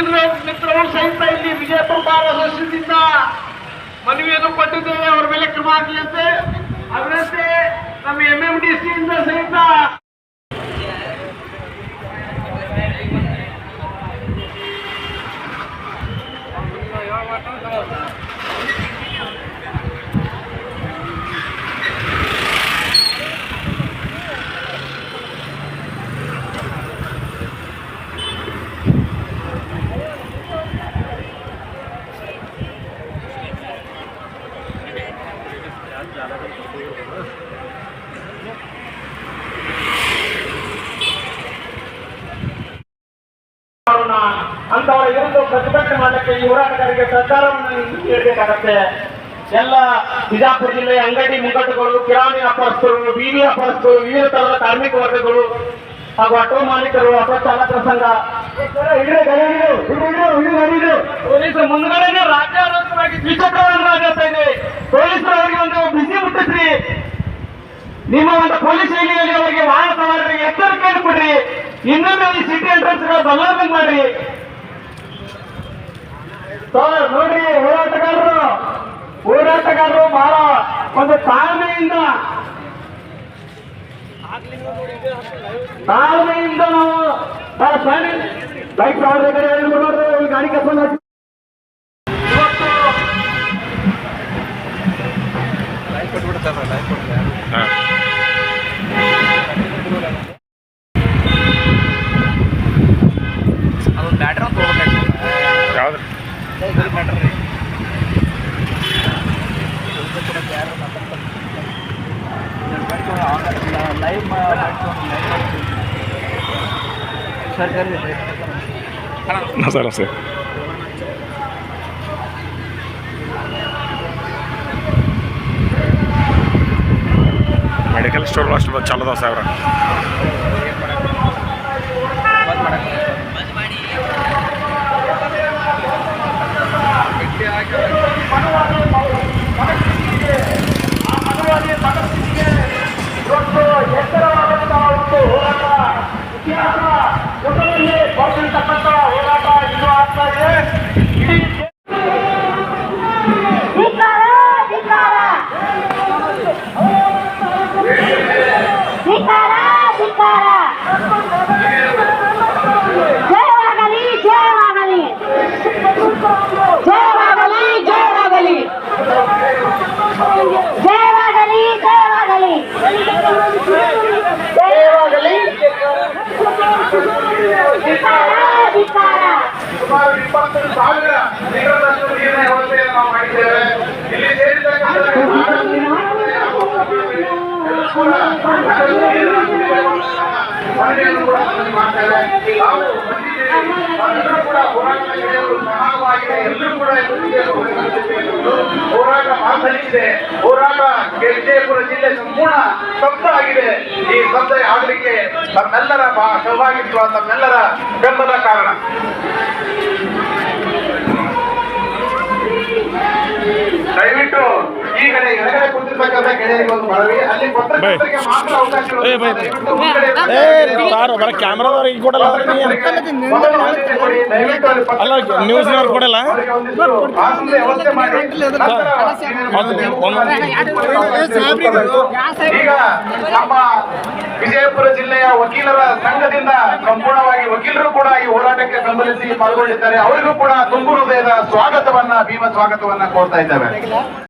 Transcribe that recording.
ವಕೀಲರ ಮಿತ್ರರು ಸಹಿತ ಇಲ್ಲಿ ವಿಜಯಪುರ ಬಾರ್ ಅಸೋಸಿಯೇಷನ್ನಿಂದ ಮನವಿಯನ್ನು ಕೊಟ್ಟಿದ್ದೇವೆ. ಅವರ ಮೇಲೆ ಕ್ರಮ ಆಗಲಿಯಂತೆ. ಅದರಂತೆ ನಮ್ಮ MMDC ಇಂದ ಸಹಿತ ಅಂತವರ ವಿರುದ್ಧ ಪ್ರತಿಭಟನೆ ಮಾಡಲಿಕ್ಕೆ ಈ ಹೋರಾಟಗಾರರಿಗೆ ಸರ್ಕಾರವನ್ನು ನೀಡಬೇಕಾಗತ್ತೆ. ಎಲ್ಲ ಬಿಜಾಪುರ ಜಿಲ್ಲೆಯ ಅಂಗಡಿ ಮುಂಗಟ್ಟುಗಳು, ಕಿರಾಣಿ ವ್ಯಾಪಾರಸ್ಥರು, ಬೀದಿ ವ್ಯಾಪಾರಸ್ಥರು, ವಿವಿಧ ತರಹದ ಕಾರ್ಮಿಕ ವರ್ಗಗಳು ಹಾಗೂ ಆಟೋ ಮಾಲೀಕರು, ಆಟೋ ಚಾಲಕರ ಸಂಘ ಪೊಲೀಸರು ಮುಂದ್ಗಡೆನೆ ರಾಜ್ಯಾರೋಗ್ಯವಾಗಿ ದ್ವಿಚಕ್ರವನ್ನು ರಾಜಾಗ್ತಾ ಇದೆ. ಪೊಲೀಸರು ಅವರಿಗೆ ಒಂದು ಬಿಸಿ ಮುಟ್ಟಿಸ್ರಿ. ನಿಮ್ಮ ಒಂದು ಪೊಲೀಸ್ ಶೈಲಿಯಲ್ಲಿ ಅವರಿಗೆ ವಾಹನ ಸವಾರರಿಗೆ ಎಚ್ಚರಿಕೆಯನ್ನು ಕೊಡ್ರಿ. ಇನ್ನೊಮ್ಮೆ ಈ ಸಿಟಿ ಎಂಟ್ರೆನ್ಸ್ ಬದಲಾವಣೆ ಮಾಡ್ರಿ. ನೋಡ್ರಿ, ಹೋರಾಟಗಾರರು ಬಹಳ ಒಂದು ತಾಳ್ಮೆಯಿಂದ ನಾವು ಬಹಳ ಬೈಕ್ ಗಾಡಿ ಕರ್ಕೊಂಡು ಅದೊಂದು ಬ್ಯಾಟ್ರಿ ಅಂತ ಹೋಗ್ಬೇಕು. ಯಾವ್ದು ಸರ್ ಮೆಡಿಕಲ್ ಸ್ಟೋರ್ ಅಷ್ಟು ಚಾಲದ ಸಾವಿರ ಎತ್ತರವಾದಂತಹ ಒಂದು ಹೋರಾಟ ಇತಿಹಾಸ ಬರ್ತಕ್ಕಂಥ ಹೋರಾಟ ಇನ್ನೂ ಆಗ್ತಾ ಇದೆ. ಜಯವಾಗಲಿ ಜಯವಾಗಲಿ ಜಯವಾಗಲಿ ಜಯವಾಗಲಿ ಜಯವಾಗಲಿ ಜಯವಾಗಲಿ ಜಯವಾಗಲಿ. ಸುಮಾರು 20,000 ಲೀಟರ್ನಷ್ಟು ನೀರಿನ ವ್ಯವಸ್ಥೆಯನ್ನು ನಾವು ಮಾಡಿದ್ದೇವೆ. ಇಲ್ಲಿ ಸೇರಿದಂತೆ ವರದಿಯನ್ನು ಕೂಡ ಮಾಡ್ತೇವೆ. ನಾವು ಎಲ್ಲರೂ ಕೂಡ ಹೋರಾಟಗಾರರು ಸಮಾನವಾಗಿದೆ. ಎಲ್ಲರೂ ಕೂಡ ಹೋರಾಟ ಮಾತನಾಡಿದೆ. ಹೋರಾಟ ವಿಜಯಪುರ ಜಿಲ್ಲೆ ಸಂಪೂರ್ಣ ಸ್ತಬ್ಧ ಆಗಿದೆ. ಈ ಸ್ತಬ್ಧ ಆಗಲಿಕ್ಕೆ ತಮ್ಮೆಲ್ಲರ ಸೌಭಾಗ್ಯತ್ವ, ತಮ್ಮೆಲ್ಲರ ಬೆಂಬಲ ಕಾರಣ. ದಯವಿಟ್ಟು ಈ ಕಡೆ ಎಡಗಡೆ ಕೂತಿರ್ತಕ್ಕಂಥ ಗೆಳೆಯರಿಗೆ ಒಂದು ಮನವಿ. ಅಲ್ಲಿ ಪತ್ರಕರ್ತರಿಗೆ ಮಾತ್ರ ಅವಕಾಶ ಕ್ಯಾಮ್ರಾದವ್ರಿಗೆ ಕೊಡಲ್ಲ, ಅಲ್ಲ ನ್ಯೂಸ್ನವ್ರು ಕೊಡಲ್ಲ. ಈಗ ನಮ್ಮ ವಿಜಯಪುರ ಜಿಲ್ಲೆಯ ವಕೀಲರ ಸಂಘದಿಂದ ಸಂಪೂರ್ಣವಾಗಿ ವಕೀಲರು ಕೂಡ ಈ ಹೋರಾಟಕ್ಕೆ ಬೆಂಬಲಿಸಿ ಪಾಲ್ಗೊಂಡಿದ್ದಾರೆ. ಅವರಿಗೂ ಕೂಡ ತುಂಬು ಹೃದಯದ ಸ್ವಾಗತವನ್ನ, ಭೀಮ ಸ್ವಾಗತವನ್ನ ಕೋರ್ತಾ ಇದ್ದೇವೆ.